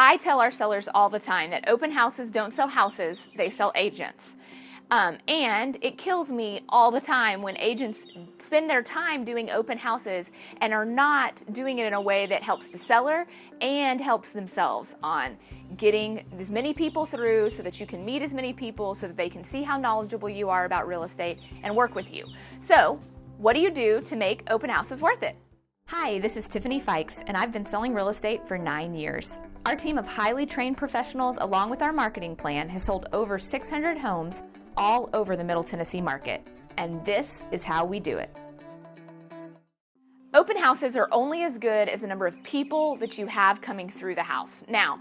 I tell our sellers all the time that open houses don't sell houses, they sell agents. And it kills me all the time when agents spend their time doing open houses and are not doing it in a way that helps the seller and helps themselves on getting as many people through so that you can meet as many people so that they can see how knowledgeable you are about real estate and work with you. So, what do you do to make open houses worth it? Hi, this is Tiffany Fikes, and I've been selling real estate for 9 years. Our team of highly trained professionals, along with our marketing plan, has sold over 600 homes all over the Middle Tennessee market, and this is how we do it. Open houses are only as good as the number of people that you have coming through the house. Now,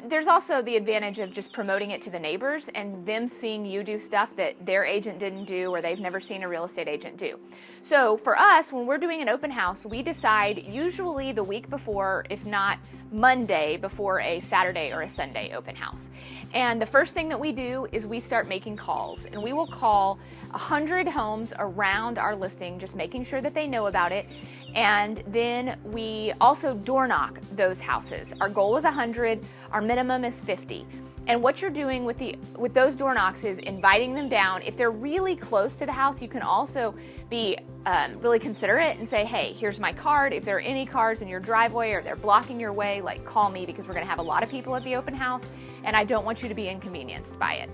there's also the advantage of just promoting it to the neighbors and them seeing you do stuff that their agent didn't do or they've never seen a real estate agent do. So for us, when we're doing an open house, we decide usually the week before, if not Monday, before a Saturday or a Sunday open house. And the first thing that we do is we start making calls, and we will call 100 homes around our listing, just making sure that they know about it. And then we also door knock those houses. Our goal is 100, our minimum is 50. And what you're doing with those door knocks is inviting them down. If they're really close to the house, you can also be really considerate and say, hey, here's my card. If there are any cars in your driveway or they're blocking your way, like call me, because we're gonna have a lot of people at the open house and I don't want you to be inconvenienced by it.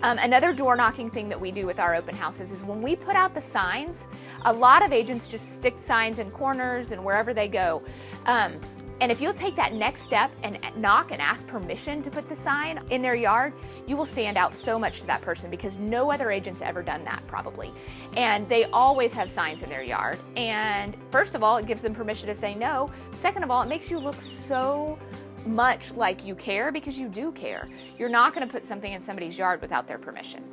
Another door knocking thing that we do with our open houses is when we put out the signs, a lot of agents just stick signs in corners and wherever they go. And if you'll take that next step and knock and ask permission to put the sign in their yard, you will stand out so much to that person because no other agent's ever done that probably. And they always have signs in their yard. And first of all, it gives them permission to say no. Second of all, it makes you look so much like you care because you do care. You're not going to put something in somebody's yard without their permission.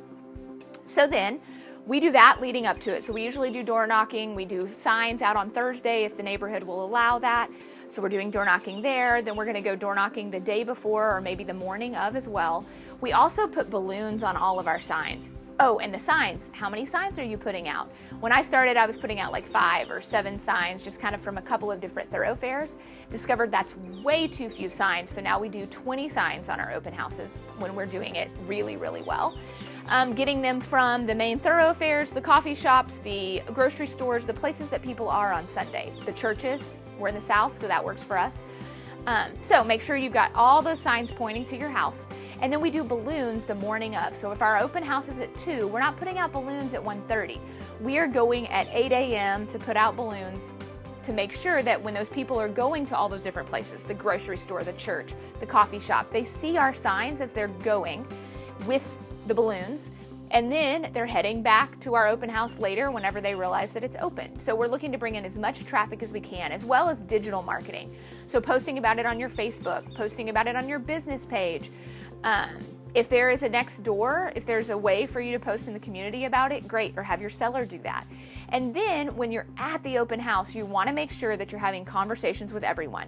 So then we do that leading up to it. So we usually do door knocking. We do signs out on Thursday if the neighborhood will allow that. So we're doing door knocking there. Then we're going to go door knocking the day before or maybe the morning of as well. We also put balloons on all of our signs. Oh, and the signs. How many signs are you putting out? When I started, I was putting out like 5 or 7 signs, just kind of from a couple of different thoroughfares. Discovered that's way too few signs. So now we do 20 signs on our open houses when we're doing it really, really well. Getting them from the main thoroughfares, the coffee shops, the grocery stores, the places that people are on Sunday, the churches. We're in the South, so that works for us. So make sure you've got all those signs pointing to your house. And then we do balloons the morning of. So if our open house is at 2, we're not putting out balloons at 1:30. We are going at 8 a.m. to put out balloons to make sure that when those people are going to all those different places, the grocery store, the church, the coffee shop, they see our signs as they're going with the balloons. And then they're heading back to our open house later whenever they realize that it's open. So we're looking to bring in as much traffic as we can, as well as digital marketing. So posting about it on your Facebook, posting about it on your business page. If there is a next door, if there's a way for you to post in the community about it, great, or have your seller do that. And then when you're at the open house, you want to make sure that you're having conversations with everyone.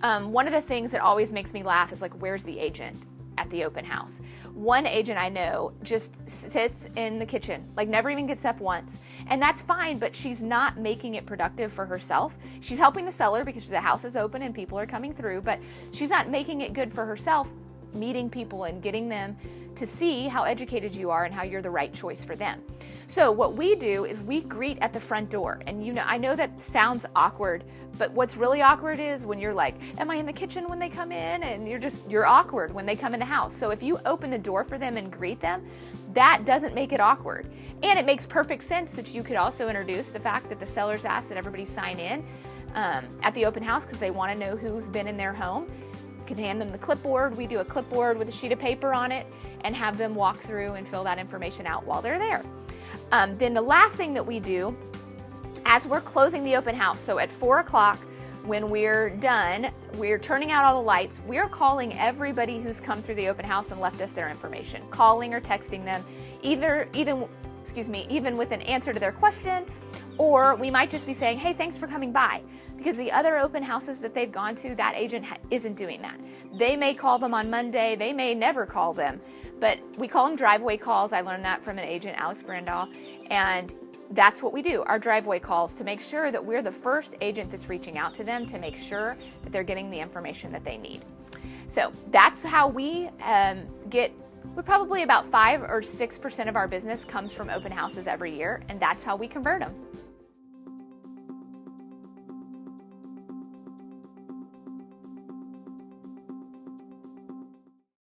One of the things that always makes me laugh is like, where's the agent at the open house? One agent I know just sits in the kitchen, like never even gets up once. And that's fine, but she's not making it productive for herself. She's helping the seller because the house is open and people are coming through, but she's not making it good for herself, meeting people and getting them to see how educated you are and how you're the right choice for them. So what we do is we greet at the front door. And I know that sounds awkward, but what's really awkward is when you're like, am I in the kitchen when they come in? And you're awkward when they come in the house. So if you open the door for them and greet them, that doesn't make it awkward. And it makes perfect sense that you could also introduce the fact that the sellers ask that everybody sign in at the open house because they want to know who's been in their home. You can hand them the clipboard. We do a clipboard with a sheet of paper on it and have them walk through and fill that information out while they're there. Then the last thing that we do as we're closing the open house, so at 4 o'clock when we're done, we're turning out all the lights, we're calling everybody who's come through the open house and left us their information, calling or texting them, even with an answer to their question, or we might just be saying, hey, thanks for coming by. Because the other open houses that they've gone to, that agent isn't doing that. They may call them on Monday, they may never call them, but we call them driveway calls. I learned that from an agent, Alex Brandahl, and that's what we do, our driveway calls, to make sure that we're the first agent that's reaching out to them to make sure that they're getting the information that they need. So that's how we get. We're probably about 5 or 6% of our business comes from open houses every year, and that's how we convert them.